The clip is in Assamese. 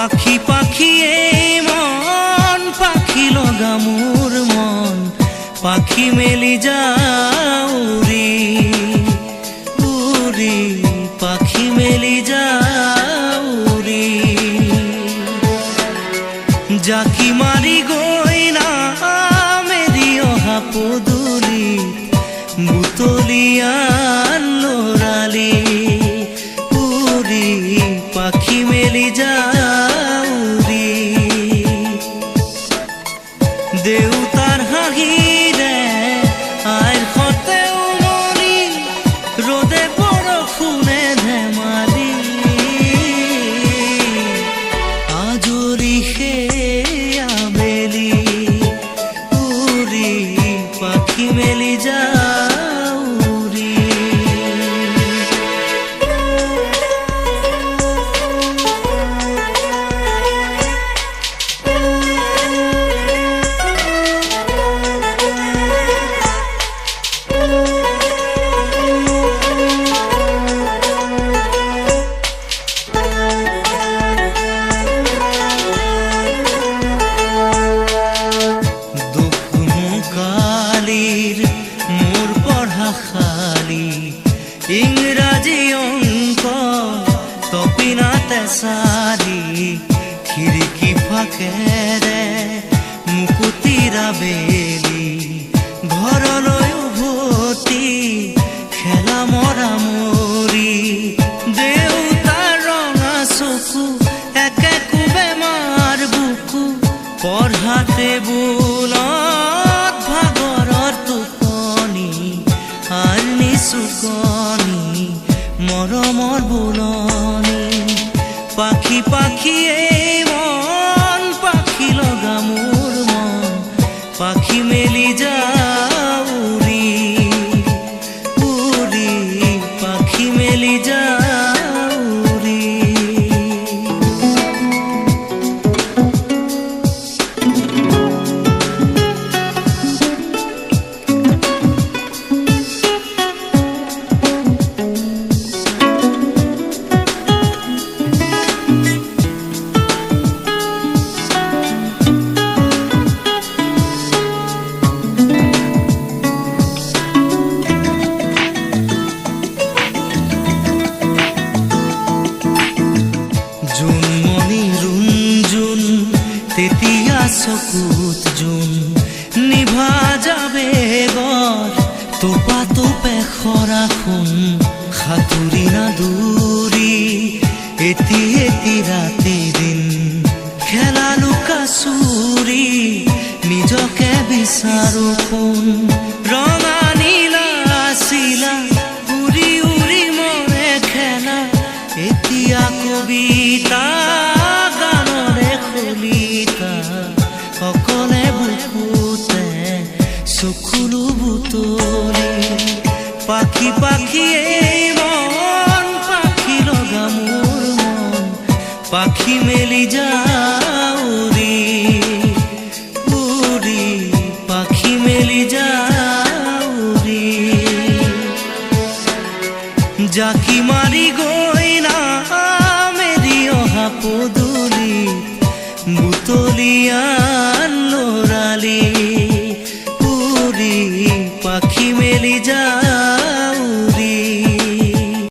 পাখি পাখি এই মন পাখি লগা মোৰ মন পাখি মেলি যাও উৰি উৰি পাখি মেলি যাও উৰি জাকি মাৰি গৈ না মেলি অহা পদূলি বুটলিয়ান লৰালি উৰি পাখি মেলি যাও উৰি দেউতাৰ হাঁহিৰে আইৰ সতে উমলি ৰ'দে বৰষুণে ধেমালি আজৰি সেই আবেলি উৰি পাখি মেলি যাও উৰি মোৰ পঢ়া খালি ইংৰাজী অংক তপিনাতে চালি খিৰিকী ফাকেৰে মুকুতিৰা বেলি ঘৰলৈ উভতি খেলা মৰা মৰি দেউতাৰ ৰঙা চকু একে কোবে মাৰ বুকু পঢ়াতে টেবুলত ভাগৰৰ টোপনি আৰু নিচুকনি মৰমৰ বুলনি পাখি পাখি এই মন পাখি লগা মোৰ মন পাখি মেলি যাও উৰি উৰি পাখি মেলি যাও উৰি তেতিয়া চকুত জোন নিভা যাবে গৰ তোপা তোপে খৰা সোণ সাঁতুৰি না দূৰি এটি এটি ৰাতি দিন খেলা লুকা চুৰি নিজকে বিচাৰো কোন ৰঙা নীলা চিলা উৰি উৰি মৰে খেলা এতিয়া কবিতা সকলে বুকুতে চকুলো বুটলি পাখি পাখি এই মন পাখি লগা মোৰ মন পাখি মেলি যা